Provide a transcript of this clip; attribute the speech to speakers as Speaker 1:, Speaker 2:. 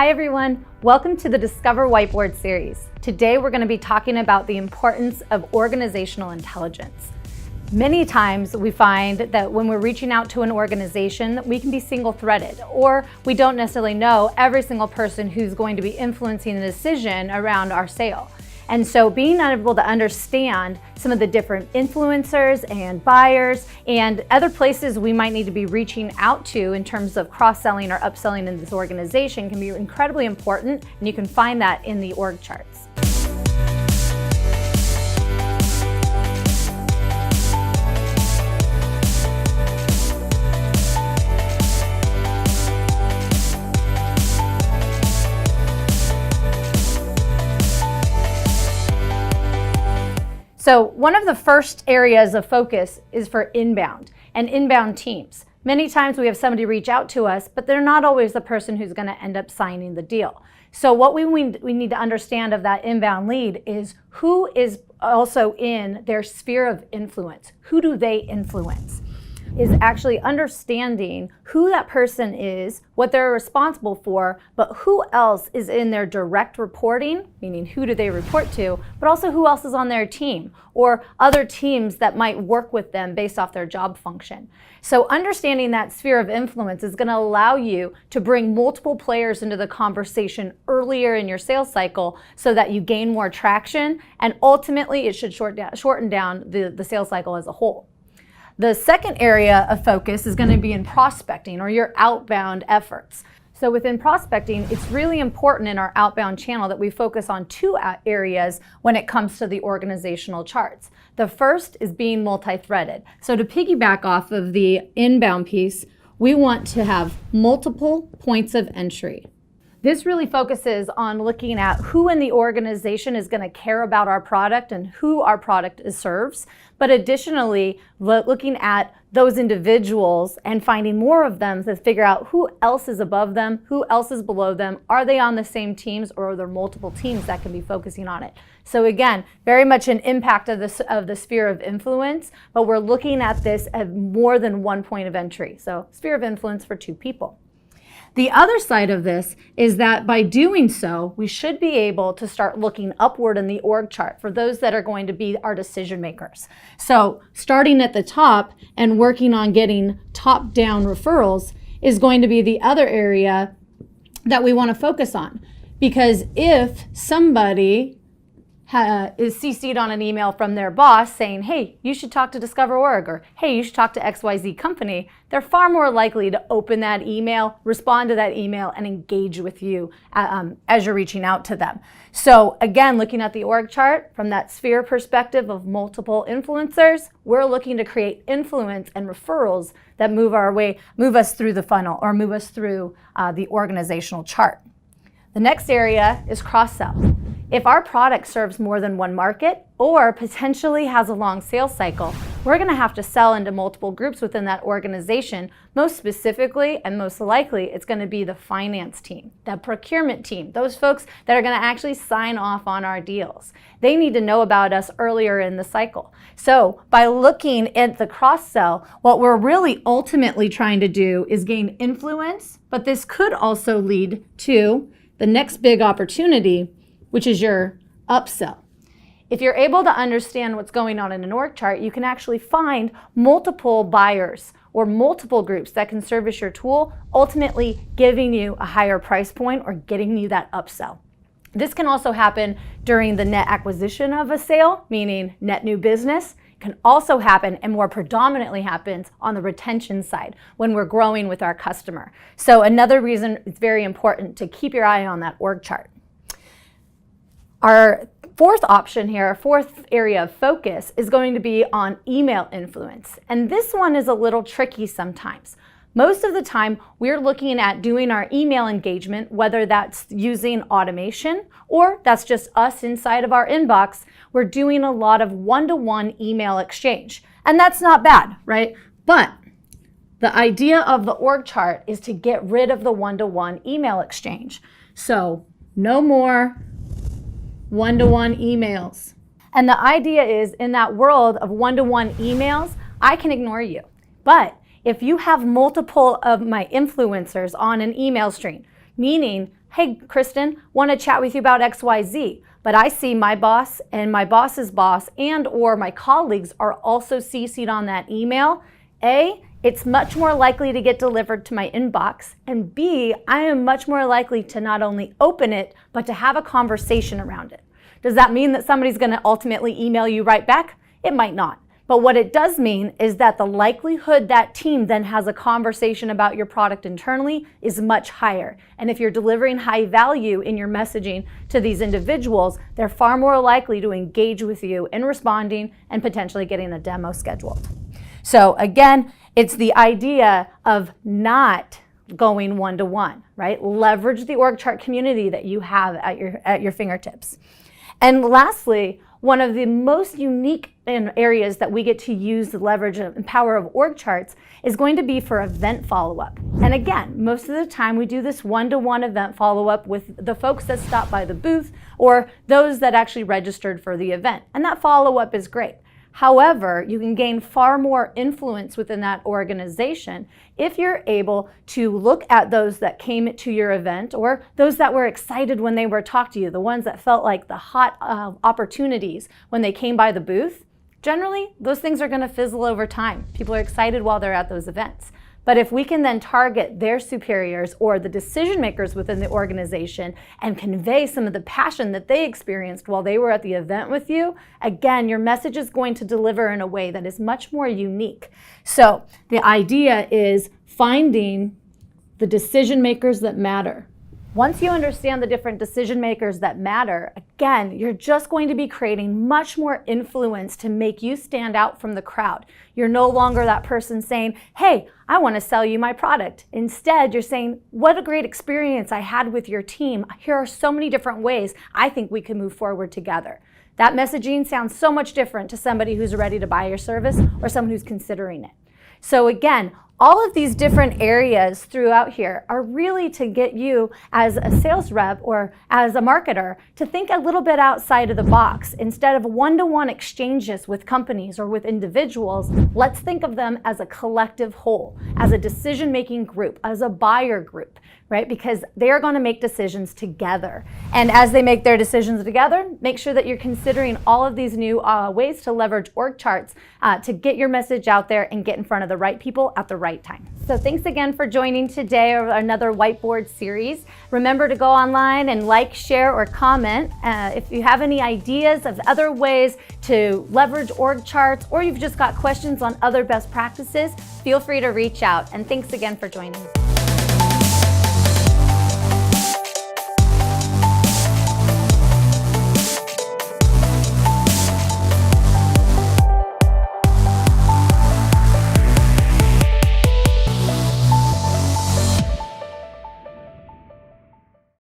Speaker 1: Hi everyone, welcome to the Discover Whiteboard series. Today we're going to be talking about the importance of organizational intelligence. Many times we find that when we're reaching out to an organization, we can be single-threaded, or we don't necessarily know every single person who's going to be influencing the decision around our sale. And so being able to understand some of the different influencers and buyers and other places we might need to be reaching out to in terms of cross-selling or upselling in this organization can be incredibly important, and you can find that in the org charts. So one of the first areas of focus is for inbound and inbound teams. Many times we have somebody reach out to us, but they're not always the person who's going to end up signing the deal. So what we need to understand of that inbound lead is who is also in their sphere of influence. Who do they influence? Is actually understanding who that person is, what they're responsible for, but who else is in their direct reporting, meaning who do they report to, but also who else is on their team or other teams that might work with them based off their job function. So understanding that sphere of influence is going to allow you to bring multiple players into the conversation earlier in your sales cycle so that you gain more traction, and ultimately it should shorten down the sales cycle as a whole. The second area of focus is going to be in prospecting or your outbound efforts. So within prospecting, it's really important in our outbound channel that we focus on two areas when it comes to the organizational charts. The first is being multi-threaded. So to piggyback off of the inbound piece, we want to have multiple points of entry. This really focuses on looking at who in the organization is going to care about our product and who our product serves, but additionally looking at those individuals and finding more of them to figure out who else is above them, who else is below them, are they on the same teams, or are there multiple teams that can be focusing on it. So again, very much an impact of the sphere of influence, but we're looking at this at more than one point of entry. So sphere of influence for two people. The other side of this is that by doing so, we should be able to start looking upward in the org chart for those that are going to be our decision makers. So starting at the top and working on getting top-down referrals is going to be the other area that we want to focus on. Because if somebody is CC'd on an email from their boss saying, hey, you should talk to Discover Org, or hey, you should talk to XYZ company, they're far more likely to open that email, respond to that email, and engage with you as you're reaching out to them. So again, looking at the org chart from that sphere perspective of multiple influencers, we're looking to create influence and referrals that move us through the funnel or move us through the organizational chart. The next area is cross-sell. If our product serves more than one market or potentially has a long sales cycle, we're going to have to sell into multiple groups within that organization. Most specifically and most likely, it's going to be the finance team, the procurement team, those folks that are going to actually sign off on our deals. They need to know about us earlier in the cycle. So by looking at the cross-sell, what we're really ultimately trying to do is gain influence, but this could also lead to the next big opportunity, which is your upsell. If you're able to understand what's going on in an org chart, you can actually find multiple buyers or multiple groups that can service your tool, ultimately giving you a higher price point or getting you that upsell. This can also happen during the net acquisition of a sale, meaning net new business. It can also happen, and more predominantly happens, on the retention side when we're growing with our customer. So another reason it's very important to keep your eye on that org chart. Our fourth option here, our fourth area of focus, is going to be on email influence. And this one is a little tricky sometimes. Most of the time, we're looking at doing our email engagement, whether that's using automation or that's just us inside of our inbox. We're doing a lot of one-to-one email exchange. And that's not bad, right? But the idea of the org chart is to get rid of the one-to-one email exchange. So no more one-to-one emails. And the idea is, in that world of one-to-one emails, I can ignore you. But if you have multiple of my influencers on an email stream, meaning hey, Kristen, want to chat with you about XYZ, but I see my boss and my boss's boss and or my colleagues are also CC'd on that email. A, it's much more likely to get delivered to my inbox, and B, I am much more likely to not only open it, but to have a conversation around it. Does that mean that somebody's going to ultimately email you right back? It might not. But what it does mean is that the likelihood that team then has a conversation about your product internally is much higher. And if you're delivering high value in your messaging to these individuals, they're far more likely to engage with you in responding and potentially getting a demo scheduled. So again, it's the idea of not going one-to-one, right? Leverage the org chart community that you have at your fingertips. And lastly, one of the most unique areas that we get to use the leverage and power of org charts is going to be for event follow-up. And again, most of the time we do this one-to-one event follow-up with the folks that stop by the booth or those that actually registered for the event. And that follow-up is great. However, you can gain far more influence within that organization if you're able to look at those that came to your event or those that were excited when they were talked to you, the ones that felt like the hot opportunities when they came by the booth. Generally, those things are going to fizzle over time. People are excited while they're at those events. But if we can then target their superiors or the decision makers within the organization and convey some of the passion that they experienced while they were at the event with you, again, your message is going to deliver in a way that is much more unique. So the idea is finding the decision makers that matter. Once you understand the different decision makers that matter, again, you're just going to be creating much more influence to make you stand out from the crowd. You're no longer that person saying, hey, I want to sell you my product. Instead, you're saying, what a great experience I had with your team. Here are so many different ways I think we can move forward together. That messaging sounds so much different to somebody who's ready to buy your service or someone who's considering it. So again, all of these different areas throughout here are really to get you as a sales rep or as a marketer to think a little bit outside of the box. Instead of one-to-one exchanges with companies or with individuals, let's think of them as a collective whole, as a decision-making group, as a buyer group, right? Because they are going to make decisions together. And as they make their decisions together, make sure that you're considering all of these new ways to leverage org charts to get your message out there and get in front of the right people at the right time. So thanks again for joining today or another whiteboard series. Remember to go online and like, share, or comment. If you have any ideas of other ways to leverage org charts or you've just got questions on other best practices, feel free to reach out. And thanks again for joining.